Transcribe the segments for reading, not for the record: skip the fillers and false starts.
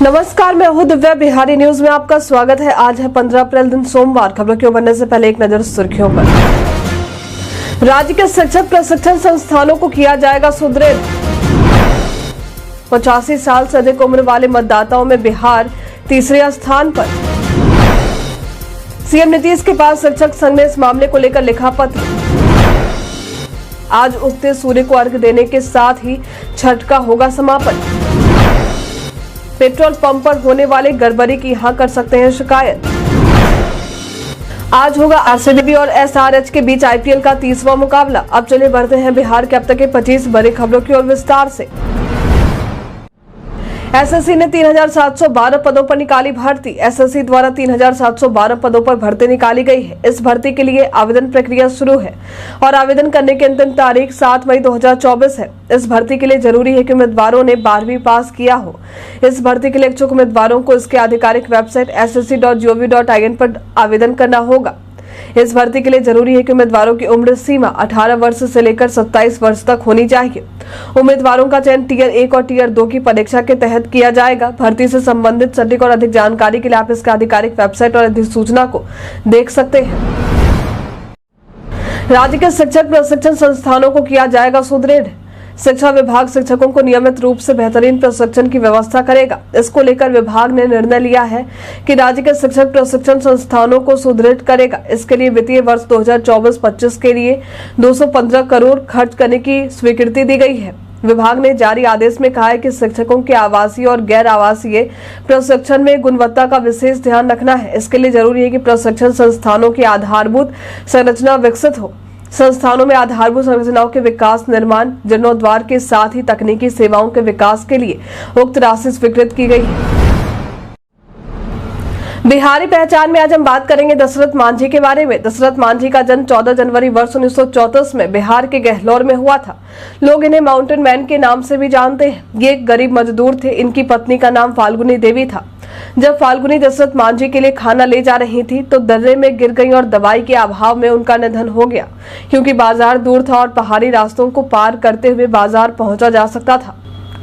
नमस्कार, मैं हूं दिव्या। बिहारी न्यूज में आपका स्वागत है। आज है 15 अप्रैल दिन सोमवार। खबरों की ओर बढ़ने से पहले एक नजर सुर्खियों पर। राज्य के शिक्षक प्रशिक्षण संस्थानों को किया जाएगा सुदृढ़। 85 साल से अधिक उम्र वाले मतदाताओं में बिहार तीसरे स्थान पर। सीएम नीतीश के पास शिक्षक संघ ने इस मामले को लेकर लिखा पत्र। आज उगते सूर्य को अर्घ्य देने के साथ ही छठ का होगा समापन। पेट्रोल पंप पर होने वाले गड़बड़ी की यहां कर सकते हैं शिकायत। आज होगा आरसीबी और एसआरएच के बीच आईपीएल का 30वां मुकाबला। अब चलिए बढ़ते हैं बिहार के अब तक के 25 बड़ी खबरों की ओर विस्तार से। एसएससी ने 3712 पदों पर निकाली भर्ती। एसएससी द्वारा 3712 पदों पर भर्ती निकाली गई है। इस भर्ती के लिए आवेदन प्रक्रिया शुरू है और आवेदन करने की अंतिम तारीख 7 मई 2024 है। इस भर्ती के लिए जरूरी है कि उम्मीदवारों ने 12वीं पास किया हो। इस भर्ती के लिए इच्छुक उम्मीदवारों को इसके आधिकारिक वेबसाइट ssc.gov.in पर आवेदन करना होगा। इस भर्ती के लिए जरूरी है कि उम्मीदवारों की उम्र सीमा 18 वर्ष से लेकर 27 वर्ष तक होनी चाहिए। उम्मीदवारों का चयन टीयर 1 और टीयर 2 की परीक्षा के तहत किया जाएगा। भर्ती से संबंधित सटीक और अधिक जानकारी के लिए आप इसके आधिकारिक वेबसाइट और अधिसूचना को देख सकते हैं। राज्य के शिक्षक प्रशिक्षण संस्थानों को किया जाएगा सुदृढ़। शिक्षा विभाग शिक्षकों को नियमित रूप से बेहतरीन प्रशिक्षण की व्यवस्था करेगा। इसको लेकर विभाग ने निर्णय लिया है कि राज्य के शिक्षक प्रशिक्षण संस्थानों को सुदृढ़ करेगा। इसके लिए वित्तीय वर्ष 2024-25 के लिए 215 करोड़ खर्च करने की स्वीकृति दी गई है। विभाग ने जारी आदेश में कहा है कि शिक्षकों के आवासीय और गैर आवासीय प्रशिक्षण में गुणवत्ता का विशेष ध्यान रखना है। इसके लिए जरूरी है कि प्रशिक्षण संस्थानों की आधारभूत संरचना विकसित हो। संस्थानों में आधारभूत संरचनाओं के विकास, निर्माण, जीर्णोद्धार के साथ ही तकनीकी सेवाओं के विकास के लिए उक्त राशि स्वीकृत की गई है। बिहारी पहचान में आज हम बात करेंगे दशरथ मांझी के बारे में। दशरथ मांझी का जन्म 14 जनवरी वर्ष 1934 में बिहार के गहलोर में हुआ था। लोग इन्हें माउंटेन मैन के नाम से भी जानते हैं। ये एक गरीब मजदूर थे। इनकी पत्नी का नाम फाल्गुनी देवी था। जब फाल्गुनी दशरथ मांझी के लिए खाना ले जा रही थी तो दर्रे में गिर गई और दवाई के अभाव में उनका निधन हो गया। क्योंकि बाजार दूर था और पहाड़ी रास्तों को पार करते हुए बाजार पहुंचा जा सकता था।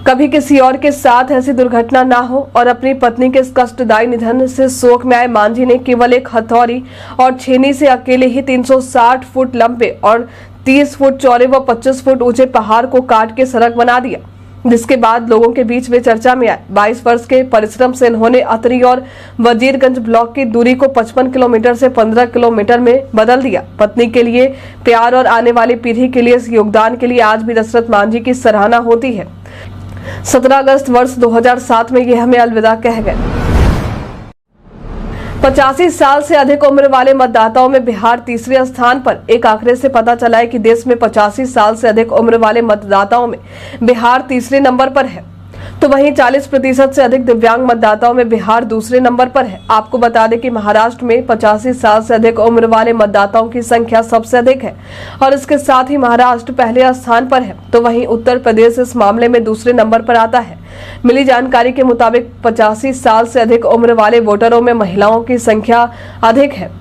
कभी किसी और के साथ ऐसी दुर्घटना ना हो और अपनी पत्नी के इस कष्टदायी निधन से शोक में आए मांझी ने केवल एक हथौड़ी और छेनी से अकेले ही 360 फुट लंबे और 30 फुट चौड़े व 25 फुट ऊंचे पहाड़ को काट के सड़क बना दिया, जिसके बाद लोगों के बीच में चर्चा में आए। 22 वर्ष के परिश्रम से इन्होंने अतरी और वजीरगंज ब्लॉक की दूरी को 55 किलोमीटर से 15 किलोमीटर में बदल दिया। पत्नी के लिए प्यार और आने वाली पीढ़ी के लिए इस योगदान के लिए आज भी दशरथ मांझी की सराहना होती है। 17 अगस्त वर्ष 2007 में ये हमें अलविदा कह गए। 85 साल से अधिक उम्र वाले मतदाताओं में बिहार तीसरे स्थान पर। एक आंकड़े से पता चला है कि देश में 85 साल से अधिक उम्र वाले मतदाताओं में बिहार तीसरे नंबर पर है, तो वहीं 40% से अधिक दिव्यांग मतदाताओं में बिहार दूसरे नंबर पर है। आपको बता दें कि महाराष्ट्र में 85 साल से अधिक उम्र वाले मतदाताओं की संख्या सबसे अधिक है और इसके साथ ही महाराष्ट्र पहले स्थान पर है, तो वहीं उत्तर प्रदेश इस मामले में दूसरे नंबर पर आता है। मिली जानकारी के मुताबिक 85 साल से अधिक उम्र वाले वोटरों में महिलाओं की संख्या अधिक है,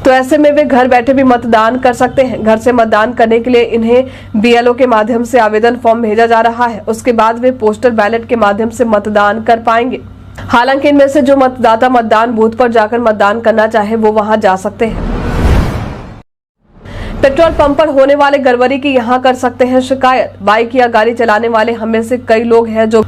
तो ऐसे में वे घर बैठे भी मतदान कर सकते हैं। घर से मतदान करने के लिए इन्हें बीएलओ के माध्यम से आवेदन फॉर्म भेजा जा रहा है। उसके बाद वे पोस्टल बैलेट के माध्यम से मतदान कर पाएंगे। हालांकि इनमें से जो मतदाता मतदान बूथ पर जाकर मतदान करना चाहे वो वहां जा सकते हैं। पेट्रोल पंप पर होने वाले गड़बड़ी की यहां कर सकते हैं शिकायत। बाइक या गाड़ी चलाने वाले हम में से कई लोग हैं जो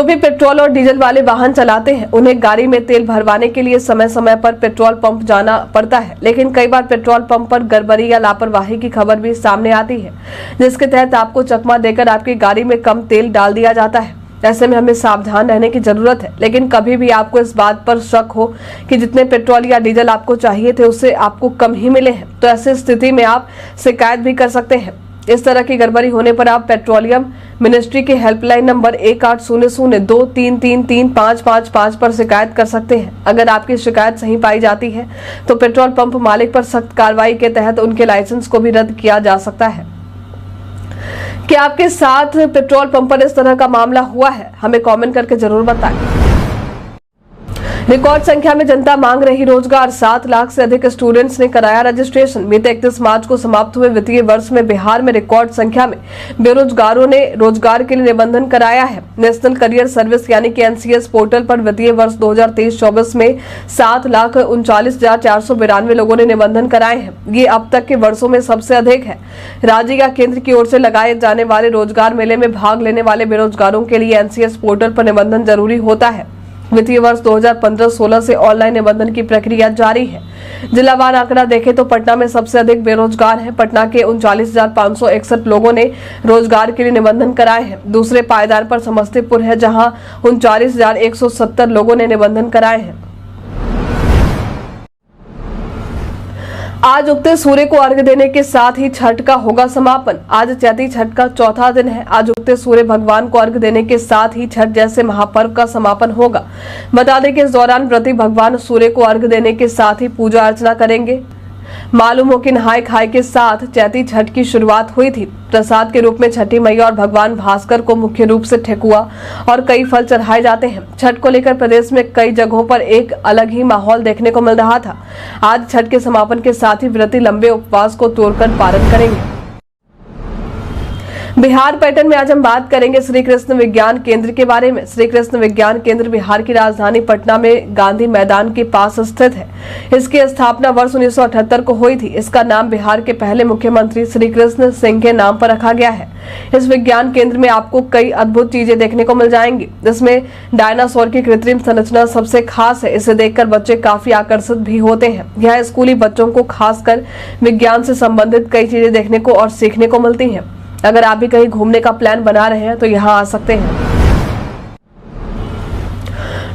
भी पेट्रोल और डीजल वाले वाहन चलाते हैं। उन्हें गाड़ी में तेल भरवाने के लिए समय समय पर पेट्रोल पंप जाना पड़ता है, लेकिन कई बार पेट्रोल पंप पर गड़बड़ी या लापरवाही की खबर भी सामने आती है, जिसके तहत आपको चकमा देकर आपकी गाड़ी में कम तेल डाल दिया जाता है। ऐसे में हमें सावधान रहने की जरूरत है। लेकिन कभी भी आपको इस बात पर शक हो कि जितने पेट्रोल या डीजल आपको चाहिए थे उससे आपको कम ही मिले हैं, तो ऐसी स्थिति में आप शिकायत भी कर सकते हैं। इस तरह की गड़बड़ी होने पर आप पेट्रोलियम मिनिस्ट्री के हेल्पलाइन नंबर 1800-2333555 पर शिकायत कर सकते हैं। अगर आपकी शिकायत सही पाई जाती है तो पेट्रोल पंप मालिक पर सख्त कार्रवाई के तहत उनके लाइसेंस को भी रद्द किया जा सकता है। क्या आपके साथ पेट्रोल पंप पर इस तरह का मामला हुआ है? हमें कमेंट करके जरूर बताएं। रिकॉर्ड संख्या में जनता मांग रही रोजगार। 7 लाख से अधिक स्टूडेंट्स ने कराया रजिस्ट्रेशन। बीते 31 मार्च को समाप्त हुए वित्तीय वर्ष में बिहार में रिकॉर्ड संख्या में बेरोजगारों ने रोजगार के लिए निबंधन कराया है। नेशनल करियर सर्विस यानी कि NCS पोर्टल पर वित्तीय वर्ष 2023-24 में 7,39,492 लोगों ने निबंधन कराए हैं। ये अब तक के वर्षों में सबसे अधिक है। राज्य या केंद्र की ओर से लगाए जाने वाले रोजगार मेले में भाग लेने वाले बेरोजगारों के लिए NCS पोर्टल पर निबंधन जरूरी होता है। वित्तीय वर्ष 2015-16 से ऑनलाइन निबंधन की प्रक्रिया जारी है। जिलावार आंकड़ा देखें तो पटना में सबसे अधिक बेरोजगार हैं। पटना के 39,561 लोगों ने रोजगार के लिए निबंधन कराए हैं। दूसरे पायदान पर समस्तीपुर है, जहां 39,170 लोगों ने निबंधन कराए हैं। आज उगते सूर्य को अर्घ्य देने के साथ ही छठ का होगा समापन। आज चैती छठ का चौथा दिन है। आज उगते सूर्य भगवान को अर्घ्य देने के साथ ही छठ जैसे महापर्व का समापन होगा। बता दें कि इस दौरान व्रती भगवान सूर्य को अर्घ्य देने के साथ ही पूजा अर्चना करेंगे। मालूम हो कि नहाय खाए के साथ चैती छठ की शुरुआत हुई थी। प्रसाद के रूप में छठी मैया और भगवान भास्कर को मुख्य रूप से ठेकुआ और कई फल चढ़ाए जाते हैं। छठ को लेकर प्रदेश में कई जगहों पर एक अलग ही माहौल देखने को मिल रहा था। आज छठ के समापन के साथ ही व्रती लंबे उपवास को तोड़कर पारण करेंगे। बिहार पर्यटन में आज हम बात करेंगे श्री कृष्ण विज्ञान केंद्र के बारे में। श्री कृष्ण विज्ञान केंद्र बिहार की राजधानी पटना में गांधी मैदान के पास स्थित है। इसकी स्थापना वर्ष 1978 को हुई थी। इसका नाम बिहार के पहले मुख्यमंत्री श्री कृष्ण सिंह के नाम पर रखा गया है। इस विज्ञान केंद्र में आपको कई अद्भुत चीजें देखने को मिल जाएंगी। इसमें डायनासोर की कृत्रिम संरचना सबसे खास है। इसे देखकर बच्चे काफी आकर्षित भी होते हैं। यहाँ स्कूली बच्चों को खासकर विज्ञान से संबंधित कई चीजें देखने को और सीखने को मिलती हैं। अगर आप भी कहीं घूमने का प्लान बना रहे हैं तो यहाँ आ सकते हैं।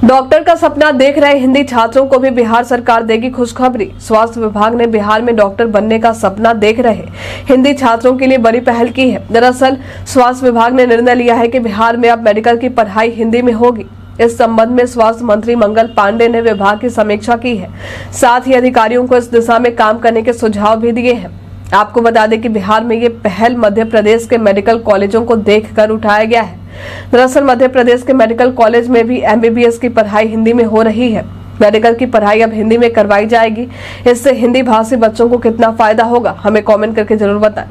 डॉक्टर का सपना देख रहे हिंदी छात्रों को भी बिहार सरकार देगी खुशखबरी। स्वास्थ्य विभाग ने बिहार में डॉक्टर बनने का सपना देख रहे हिंदी छात्रों के लिए बड़ी पहल की है। दरअसल स्वास्थ्य विभाग ने निर्णय लिया है कि बिहार में अब मेडिकल की पढ़ाई हिंदी में होगी। इस संबंध में स्वास्थ्य मंत्री मंगल पांडे ने विभाग की समीक्षा की है। साथ ही अधिकारियों को इस दिशा में काम करने के सुझाव भी दिए हैं। आपको बता दें कि बिहार में ये पहल मध्य प्रदेश के मेडिकल कॉलेजों को देखकर उठाया गया है। दरअसल मध्य प्रदेश के मेडिकल कॉलेज में भी MBBS की पढ़ाई हिंदी में हो रही है। मेडिकल की पढ़ाई अब हिंदी में करवाई जाएगी। इससे हिंदी भाषी बच्चों को कितना फायदा होगा, हमें कमेंट करके जरूर बताएं।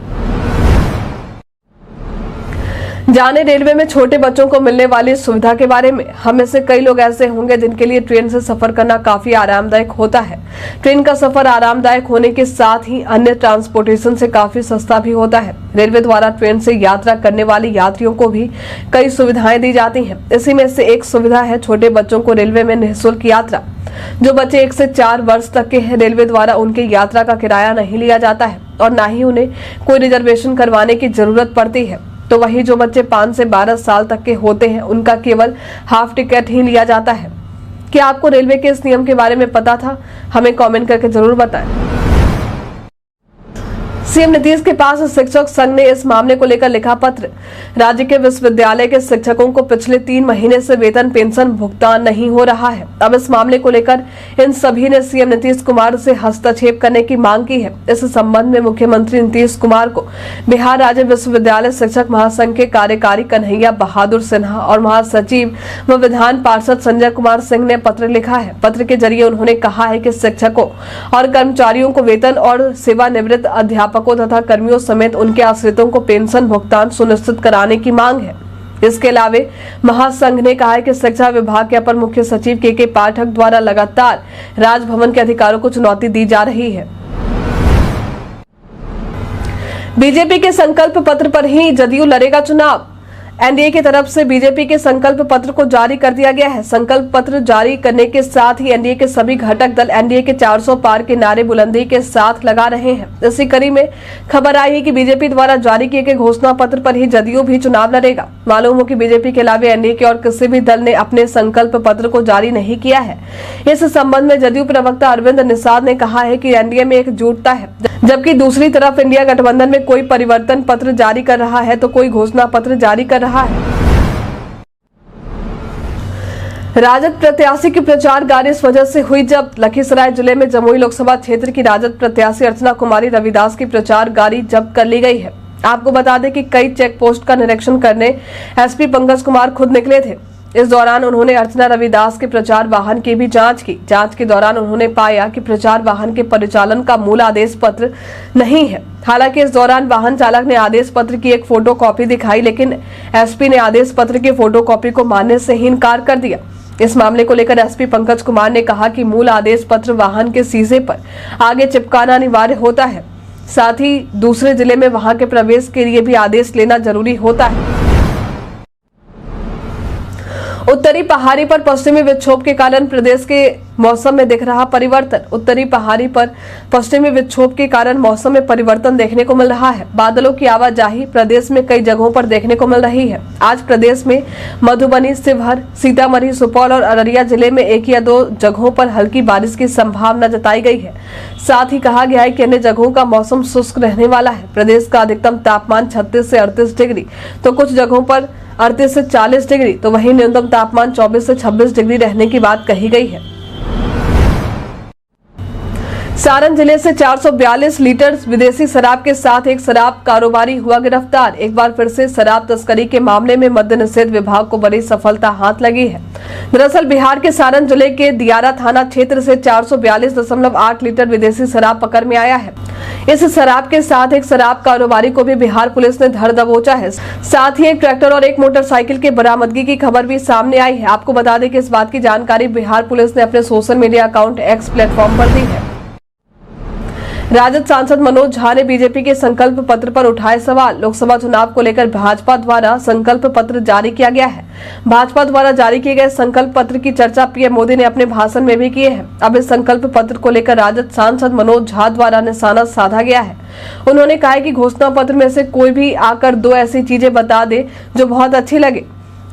जाने रेलवे में छोटे बच्चों को मिलने वाली सुविधा के बारे में। हम में से कई लोग ऐसे होंगे जिनके लिए ट्रेन से सफर करना काफी आरामदायक होता है। ट्रेन का सफर आरामदायक होने के साथ ही अन्य ट्रांसपोर्टेशन से काफी सस्ता भी होता है। रेलवे द्वारा ट्रेन से यात्रा करने वाले यात्रियों को भी कई सुविधाएं दी जाती हैं। इसी में से एक सुविधा है छोटे बच्चों को रेलवे में निःशुल्क यात्रा। जो बच्चे 1 से 4 वर्ष तक के हैं, रेलवे द्वारा उनके यात्रा का किराया नहीं लिया जाता है और न ही उन्हें कोई रिजर्वेशन करवाने की जरूरत पड़ती है। तो वही जो बच्चे 5 से 12 साल तक के होते हैं, उनका केवल हाफ टिकट ही लिया जाता है। क्या आपको रेलवे के इस नियम के बारे में पता था? हमें कमेंट करके जरूर बताएं। सीएम नीतीश के पास शिक्षक संघ ने इस मामले को लेकर लिखा पत्र। राज्य के विश्वविद्यालय के शिक्षकों को पिछले 3 महीने से वेतन पेंशन भुगतान नहीं हो रहा है। अब इस मामले को लेकर इन सभी ने सीएम नीतीश कुमार से हस्तक्षेप करने की मांग की है। इस संबंध में मुख्यमंत्री नीतीश कुमार को बिहार राज्य विश्वविद्यालय शिक्षक महासंघ के कार्यकारी कन्हैया बहादुर सिन्हा और महासचिव व विधान पार्षद संजय कुमार सिंह ने पत्र लिखा है। पत्र के जरिए उन्होंने कहा है कि शिक्षकों और कर्मचारियों को वेतन और सेवानिवृत्त अध्यापकों तथा कर्मियों समेत उनके आश्रितों को पेंशन भुगतान सुनिश्चित कराने की मांग है। इसके अलावा महासंघ ने कहा है कि शिक्षा विभाग के अपर मुख्य सचिव के पाठक द्वारा लगातार राजभवन के अधिकारियों को चुनौती दी जा रही है। बीजेपी के संकल्प पत्र पर ही जदयू लड़ेगा चुनाव। एनडीए की तरफ से बीजेपी के संकल्प पत्र को जारी कर दिया गया है। संकल्प पत्र जारी करने के साथ ही एनडीए के सभी घटक दल एनडीए के 400 पार के नारे बुलंदी के साथ लगा रहे हैं। इसी कड़ी में खबर आई है कि बीजेपी द्वारा जारी किए गए घोषणा पत्र पर ही जदयू भी चुनाव लड़ेगा। मालूम हो कि बीजेपी के अलावा एनडीए के और किसी भी दल ने अपने संकल्प पत्र को जारी नहीं किया है। इस संबंध में जदयू प्रवक्ता अरविंद निषाद ने कहा है कि एनडीए में एकजुटता है, जबकि दूसरी तरफ इंडिया गठबंधन में कोई परिवर्तन पत्र जारी कर रहा है तो कोई घोषणा पत्र जारी कर रहा है। राजद प्रत्याशी की प्रचार गाड़ी इस वजह से हुई जब्त। लखीसराय जिले में जमुई लोकसभा क्षेत्र की राजद प्रत्याशी अर्चना कुमारी रविदास की प्रचार गाड़ी जब्त कर ली गई है। आपको बता दें कि कई चेक पोस्ट का निरीक्षण करने एसपी पंकज कुमार खुद निकले थे। इस दौरान उन्होंने अर्चना रविदास के प्रचार वाहन की भी जांच की। जांच के दौरान उन्होंने पाया कि प्रचार वाहन के परिचालन का मूल आदेश पत्र नहीं है। हालांकि इस दौरान वाहन चालक ने आदेश पत्र की एक फोटो कॉपी दिखाई, लेकिन एसपी ने आदेश पत्र की फोटो कॉपी को मानने से ही इनकार कर दिया। इस मामले को लेकर एसपी पंकज कुमार ने कहा कि मूल आदेश पत्र वाहन के शीशे पर आगे चिपकाना अनिवार्य होता है। साथ ही दूसरे जिले में वहां के प्रवेश के लिए भी आदेश लेना जरूरी होता है। उत्तरी पहाड़ी पर पश्चिमी विक्षोभ के कारण प्रदेश के मौसम में दिख रहा परिवर्तन। उत्तरी पहाड़ी पर पश्चिमी विक्षोभ के कारण मौसम में परिवर्तन देखने को मिल रहा है। बादलों की आवाजाही प्रदेश में कई जगहों पर देखने को मिल रही है। आज प्रदेश में मधुबनी, शिवहर, सीतामढ़ी, सुपौल और अररिया जिले में 1 या 2 जगहों पर हल्की बारिश की संभावना जताई गई है। साथ ही कहा गया है कि अन्य जगहों का मौसम शुष्क रहने वाला है। प्रदेश का अधिकतम तापमान 36 से 38 डिग्री तो कुछ जगहों पर 38 से 40 डिग्री तो वहीं न्यूनतम तापमान 24 से 26 डिग्री रहने की बात कही गई है। सारण जिले से 442 लीटर विदेशी शराब के साथ एक शराब कारोबारी हुआ गिरफ्तार। एक बार फिर से शराब तस्करी के मामले में मद्य निषेध विभाग को बड़ी सफलता हाथ लगी है। दरअसल बिहार के सारण जिले के दियारा थाना क्षेत्र से 442.8 लीटर विदेशी शराब पकड़ में आया है। इस शराब के साथ एक शराब कारोबारी को भी बिहार पुलिस ने धर दबोचा है। साथ ही एक ट्रैक्टर और एक मोटरसाइकिल की बरामदगी की खबर भी सामने आई है। आपको बता दें कि इस बात की जानकारी बिहार पुलिस ने अपने social media account x platform पर दी है। राजद सांसद मनोज झा ने बीजेपी के संकल्प पत्र पर उठाए सवाल। लोकसभा चुनाव को लेकर भाजपा द्वारा संकल्प पत्र जारी किया गया है। भाजपा द्वारा जारी किए गए संकल्प पत्र की चर्चा पीएम मोदी ने अपने भाषण में भी किए है। अब इस संकल्प पत्र को लेकर राजद सांसद मनोज झा द्वारा निशाना साधा गया है। उन्होंने कहा है कि घोषणा पत्र में से कोई भी आकर 2 ऐसी चीजें बता दे जो बहुत अच्छी लगे,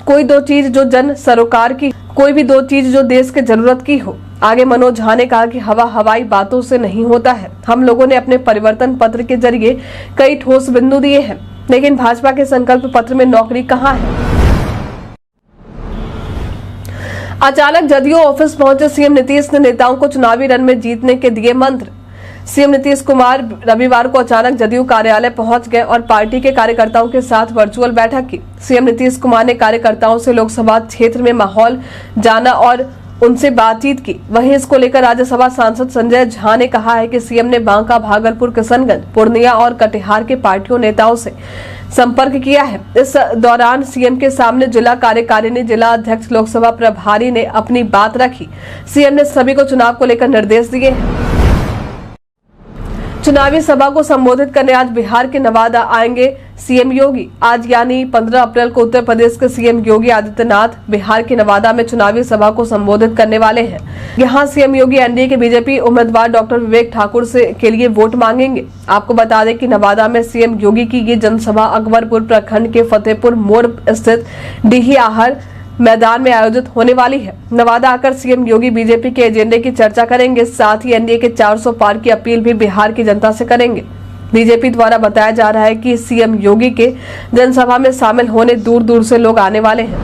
कोई 2 चीज जो जन सरोकार की, कोई भी 2 चीज जो देश के जरूरत की हो। आगे मनोज झा ने कहा कि हवाई बातों से नहीं होता है। हम लोगों ने अपने परिवर्तन पत्र के जरिए कई ठोस बिंदु दिए हैं, लेकिन भाजपा के संकल्प पत्र में नौकरी कहाँ है। अचानक जदयू ऑफिस पहुंचे सीएम नीतीश ने नेताओं को चुनावी रण में जीतने के दिए मंत्र। सीएम नीतीश कुमार रविवार को अचानक जदयू कार्यालय पहुंच गए और पार्टी के कार्यकर्ताओं के साथ वर्चुअल बैठक की। सीएम नीतीश कुमार ने कार्यकर्ताओं से लोकसभा क्षेत्र में माहौल जाना और उनसे बातचीत की। वहीं इसको लेकर राज्यसभा सांसद संजय झा ने कहा है कि सीएम ने बांका, भागलपुर, किशनगंज, पूर्णिया और कटिहार के पार्टियों नेताओं से संपर्क किया है। इस दौरान सीएम के सामने जिला कार्यकारिणी, जिला अध्यक्ष, लोकसभा प्रभारी ने अपनी बात रखी। सीएम ने सभी को चुनाव को लेकर निर्देश दिए हैं। चुनावी सभा को संबोधित करने आज बिहार के नवादा आएंगे सीएम योगी। आज यानी 15 अप्रैल को उत्तर प्रदेश के सीएम योगी आदित्यनाथ बिहार के नवादा में चुनावी सभा को संबोधित करने वाले हैं। यहां सीएम योगी एनडीए के बीजेपी उम्मीदवार डॉक्टर विवेक ठाकुर के लिए वोट मांगेंगे। आपको बता दें कि नवादा में सीएम योगी की ये जनसभा अकबरपुर प्रखंड के फतेहपुर मोड़ स्थित डीही आहर मैदान में आयोजित होने वाली है। नवादा आकर सीएम योगी बीजेपी के एजेंडे की चर्चा करेंगे। साथ ही एनडीए के 400 पार की अपील भी बिहार की जनता से करेंगे। बीजेपी द्वारा बताया जा रहा है कि सीएम योगी के जनसभा में शामिल होने दूर दूर से लोग आने वाले हैं।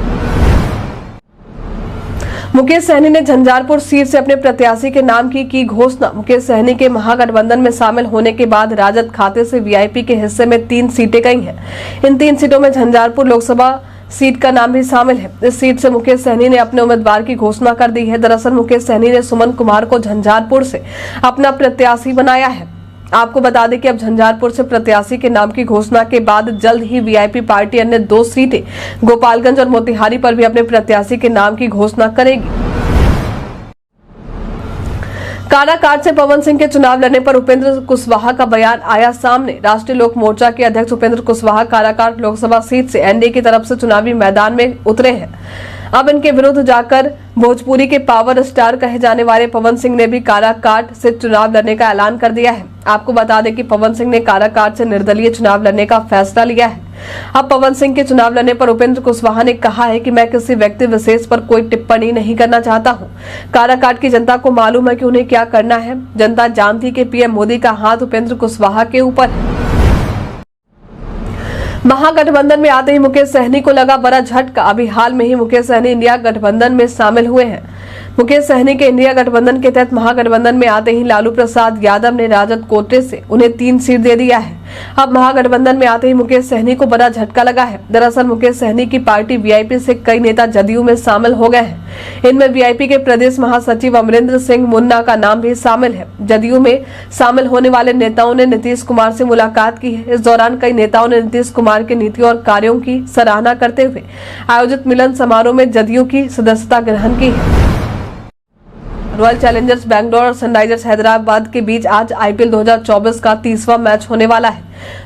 मुकेश सहनी ने झंझारपुर सीट से अपने प्रत्याशी के नाम की घोषणा। मुकेश सहनी के महागठबंधन में शामिल होने के बाद राजद खाते से वीआईपी के हिस्से में 3 सीटें गई हैं। इन 3 सीटों में झंझारपुर लोकसभा सीट का नाम भी शामिल है। इस सीट से मुकेश सहनी ने अपने उम्मीदवार की घोषणा कर दी है। दरअसल मुकेश सहनी ने सुमन कुमार को झंझारपुर से अपना प्रत्याशी बनाया है। आपको बता दें कि अब झंझारपुर से प्रत्याशी के नाम की घोषणा के बाद जल्द ही वीआईपी पार्टी अन्य 2 सीटें गोपालगंज और मोतिहारी पर भी अपने प्रत्याशी के नाम की घोषणा करेगी। काराकाट से पवन सिंह के चुनाव लड़ने पर उपेंद्र कुशवाहा का बयान आया सामने। राष्ट्रीय लोक मोर्चा के अध्यक्ष उपेंद्र कुशवाहा काराकाट लोकसभा सीट से एनडीए की तरफ से चुनावी मैदान में उतरे हैं। अब इनके विरुद्ध जाकर भोजपुरी के पावर स्टार कहे जाने वाले पवन सिंह ने भी काराकाट से चुनाव लड़ने का ऐलान कर दिया है। आपको बता दें कि पवन सिंह ने काराकाट से निर्दलीय चुनाव लड़ने का फैसला लिया है। अब पवन सिंह के चुनाव लड़ने पर उपेंद्र कुशवाहा ने कहा है कि मैं किसी व्यक्ति विशेष पर कोई टिप्पणी नहीं करना चाहता हूं। काराकाट की जनता को मालूम है कि उन्हें क्या करना है। जनता जानती कि पीएम मोदी का हाथ उपेंद्र कुशवाहा के ऊपर है। महागठबंधन में आते ही मुकेश सहनी को लगा बड़ा झटका। अभी हाल में ही मुकेश सहनी इंडिया गठबंधन में शामिल हुए हैं। मुकेश सहनी के इंडिया गठबंधन के तहत महागठबंधन में आते ही लालू प्रसाद यादव ने राजद कोटे से उन्हें 3 सीट दे दिया है। अब महागठबंधन में आते ही मुकेश सहनी को बड़ा झटका लगा है। दरअसल मुकेश सहनी की पार्टी वीआईपी से कई नेता जदयू में शामिल हो गए हैं। इनमें वीआईपी के प्रदेश महासचिव अमरिंदर सिंह मुन्ना का नाम भी शामिल है। जदयू में शामिल होने वाले नेताओं ने नीतीश कुमार से मुलाकात की है। इस दौरान कई नेताओं ने नीतीश कुमार की नीतियों और कार्यों की सराहना करते हुए आयोजित मिलन समारोह में जदयू की सदस्यता ग्रहण की है। रॉयल चैलेंजर्स बैंगलोर और सनराइजर्स हैदराबाद के बीच आज आईपीएल 2024 का 30वां मैच होने वाला है।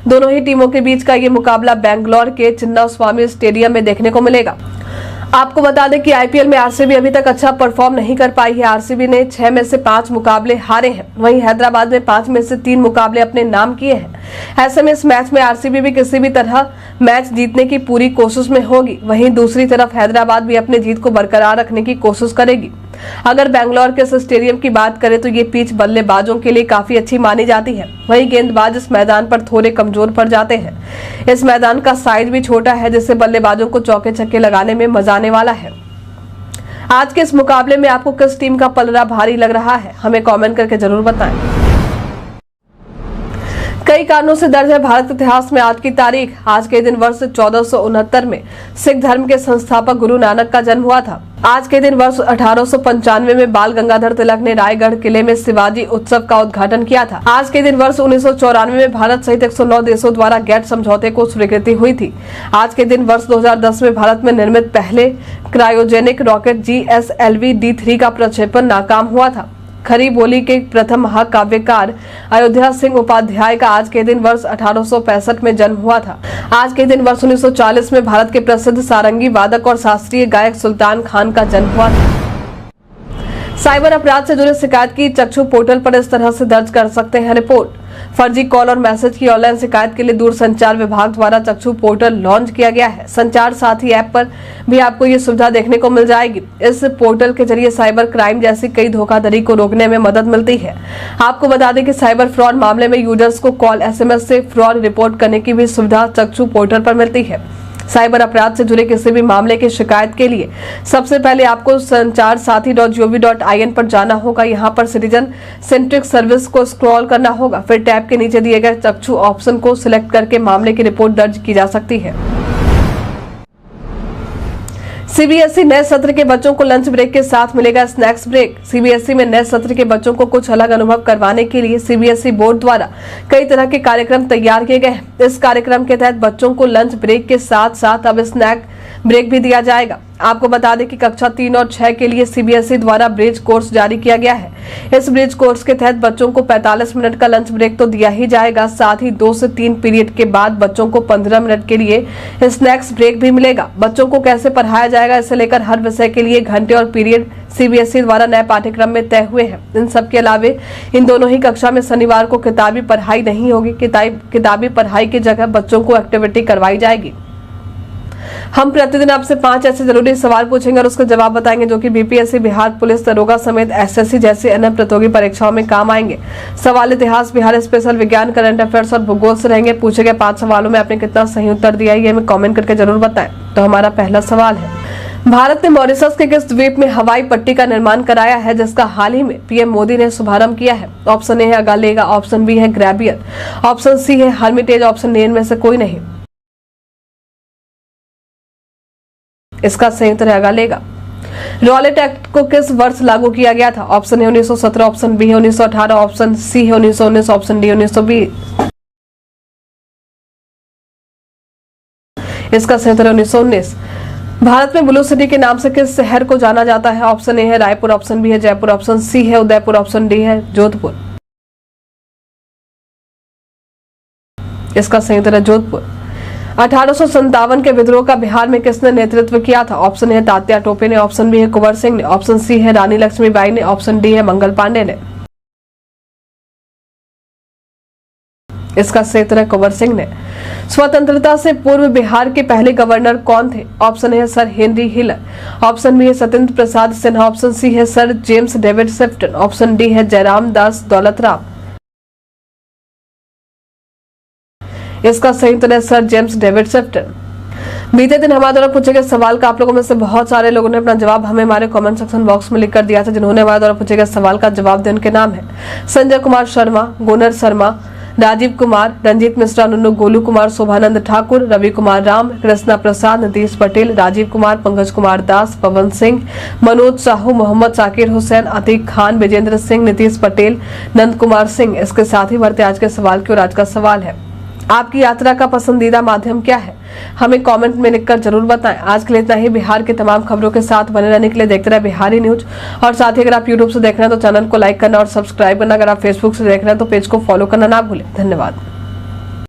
दोनों ही टीमों के बीच का ये मुकाबला बैंगलोर के चिन्नास्वामी स्टेडियम में देखने को मिलेगा। आपको बता दें कि आईपीएल में आरसीबी अभी तक अच्छा परफॉर्म नहीं कर पाई है। आरसीबी ने 6 में से 5 मुकाबले हारे हैं, वहीं हैदराबाद ने 5 में से 3 मुकाबले अपने नाम किए हैं। ऐसे में इस मैच में आरसीबी भी किसी भी तरह मैच जीतने की पूरी कोशिश में होगी। वहीं दूसरी तरफ हैदराबाद भी अपनी जीत को बरकरार रखने की कोशिश करेगी। अगर बैंगलोर के इस स्टेडियम की बात करें तो ये पिच बल्लेबाजों के लिए काफी अच्छी मानी जाती है। वहीं गेंदबाज इस मैदान पर थोड़े कमजोर पड़ जाते हैं। इस मैदान का साइज भी छोटा है, जिससे बल्लेबाजों को चौके छक्के लगाने में मजा आने वाला है। आज के इस मुकाबले में आपको किस टीम का पलड़ा भारी लग रहा है, हमें कमेंट करके जरूर बताएं। कई कारणों से दर्ज है भारत इतिहास में आज की तारीख। आज के दिन वर्ष 1469 में सिख धर्म के संस्थापक गुरु नानक का जन्म हुआ था। आज के दिन वर्ष 1895 में बाल गंगाधर तिलक ने रायगढ़ किले में शिवाजी उत्सव का उद्घाटन किया था। आज के दिन वर्ष 1994 में भारत सहित 109 देशों द्वारा गेट समझौते को स्वीकृति हुई थी। आज के दिन वर्ष 2010 में भारत में निर्मित पहले क्रायोजेनिक रॉकेट GSLV-D3 का प्रक्षेपण नाकाम हुआ था। खरी बोली के प्रथम महाकाव्यकार अयोध्या सिंह उपाध्याय का आज के दिन वर्ष 1865 में जन्म हुआ था। आज के दिन वर्ष 1940 में भारत के प्रसिद्ध सारंगी वादक और शास्त्रीय गायक सुल्तान खान का जन्म हुआ था। साइबर अपराध से जुड़े शिकायत की चक्षु पोर्टल पर इस तरह से दर्ज कर सकते हैं रिपोर्ट। फर्जी कॉल और मैसेज की ऑनलाइन शिकायत के लिए दूरसंचार विभाग द्वारा चक्षु पोर्टल लॉन्च किया गया है। संचार साथी ऐप पर भी आपको ये सुविधा देखने को मिल जाएगी। इस पोर्टल के जरिए साइबर क्राइम जैसी कई धोखाधड़ी को रोकने में मदद मिलती है। आपको बता दें कि साइबर फ्रॉड मामले में यूजर्स को कॉल SMS से फ्रॉड रिपोर्ट करने की भी सुविधा चक्षु पोर्टल पर मिलती है। साइबर अपराध से जुड़े किसी भी मामले की शिकायत के लिए सबसे पहले आपको sancharsaathi.gov.in पर जाना होगा। यहाँ पर सिटीजन सेंट्रिक सर्विस को स्क्रॉल करना होगा। फिर टैब के नीचे दिए गए चक्षु ऑप्शन को सिलेक्ट करके मामले की रिपोर्ट दर्ज की जा सकती है। सीबीएसई नए सत्र के बच्चों को लंच ब्रेक के साथ मिलेगा स्नैक्स ब्रेक। सीबीएसई में नए सत्र के बच्चों को कुछ अलग अनुभव करवाने के लिए सीबीएसई बोर्ड द्वारा कई तरह के कार्यक्रम तैयार किए गए हैं। इस कार्यक्रम के तहत बच्चों को लंच ब्रेक के साथ साथ अब स्नैक ब्रेक भी दिया जाएगा। आपको बता दें कि कक्षा 3 और 6 के लिए सीबीएसई द्वारा ब्रिज कोर्स जारी किया गया है। इस ब्रिज कोर्स के तहत बच्चों को 45 मिनट का लंच ब्रेक तो दिया ही जाएगा, साथ ही 2 से 3 पीरियड के बाद बच्चों को 15 मिनट के लिए स्नैक्स ब्रेक भी मिलेगा। बच्चों को कैसे पढ़ाया जाएगा, इसे लेकर हर विषय के लिए घंटे और पीरियड सीबीएसई द्वारा नए पाठ्यक्रम में तय हुए हैं। इन सब के अलावे इन दोनों ही कक्षा में शनिवार को किताबी पढ़ाई नहीं होगी। किताबी पढ़ाई की जगह बच्चों को एक्टिविटी करवाई जाएगी। हम प्रतिदिन आपसे 5 ऐसे जरूरी सवाल पूछेंगे और उसका जवाब बताएंगे जो कि बीपीएससी, बिहार पुलिस दरोगा समेत एसएससी जैसी अन्य प्रतियोगी परीक्षाओं में काम आएंगे। सवाल इतिहास, बिहार स्पेशल, विज्ञान, करंट अफेयर्स और भूगोल से रहेंगे। पूछे गए 5 सवालों में आपने कितना सही उत्तर दिया है ये हमें कमेंट करके जरूर बताएं। तो हमारा पहला सवाल है, भारत ने मॉरिशस के किस द्वीप में हवाई पट्टी का निर्माण कराया है जिसका हाल ही में पीएम मोदी ने शुभारंभ किया है? ऑप्शन ए है अगालेगा, ऑप्शन बी है ग्रेबियर, ऑप्शन सी है हर्मिटेज, ऑप्शन डी में से कोई नहीं। इसका सही उत्तर है अगालेगा। रॉलेट एक्ट को किस वर्ष लागू किया गया था? ऑप्शन ए 1917, ऑप्शन बी है 1918, ऑप्शन सी है 1919, ऑप्शन डी 1920। इसका सही उत्तर है 1919। भारत में ब्लू सिटी के नाम से किस शहर को जाना जाता है? ऑप्शन ए है रायपुर, ऑप्शन बी है जयपुर, ऑप्शन सी है उदयपुर, ऑप्शन डी है जोधपुर। इसका सही उत्तर है जोधपुर। 1857 के विद्रोह का बिहार में किसने नेतृत्व किया था? ऑप्शन है तात्या टोपे ने, ऑप्शन बी है कुंवर सिंह ने, ऑप्शन सी है रानी लक्ष्मीबाई ने, ऑप्शन डी है मंगल पांडे ने। इसका सही उत्तर है कुंवर सिंह ने। स्वतंत्रता से पूर्व बिहार के पहले गवर्नर कौन थे? ऑप्शन है sir Henry Hiller, option B है सत्येंद्र प्रसाद सिन्हा, ऑप्शन सी है sir James David Sefton, option D है जयराम दास दौलतराम। इसका सही उत्तर है सर जेम्स डेविड सेफ्टन। बीते दिन हमारे द्वारा पूछे गए सवाल का आप लोगों में से बहुत सारे लोगों ने अपना जवाब हमें हमारे कमेंट सेक्शन बॉक्स में लिख कर दिया था। जिन्होंने हमारे द्वारा पूछे गए सवाल का जवाब दिया उनके नाम है संजय कुमार शर्मा, गुनर शर्मा, राजीव कुमार, रंजीत मिश्रा, नुन्नू, गोलू कुमार, शोभानंद ठाकुर, रवि कुमार राम, कृष्णा प्रसाद, नीतीश पटेल, राजीव कुमार, पंकज कुमार दास, पवन सिंह, मनोज साहू, मोहम्मद जाकिर हुसैन, अतीक खान, विजेंद्र सिंह, नीतीश पटेल, नंद कुमार सिंह। इसके साथ ही बढ़ते आज के सवाल की। और आज का सवाल है, आपकी यात्रा का पसंदीदा माध्यम क्या है? हमें कमेंट में लिखकर जरूर बताएं। आज के लिए इतना ही। बिहार की तमाम खबरों के साथ बने रहने के लिए देखते रहे बिहारी न्यूज। और साथ ही अगर आप यूट्यूब से देख रहे हैं तो चैनल को लाइक करना और सब्सक्राइब करना। अगर आप फेसबुक से देख रहे हैं तो पेज को फॉलो करना ना भूलें। धन्यवाद।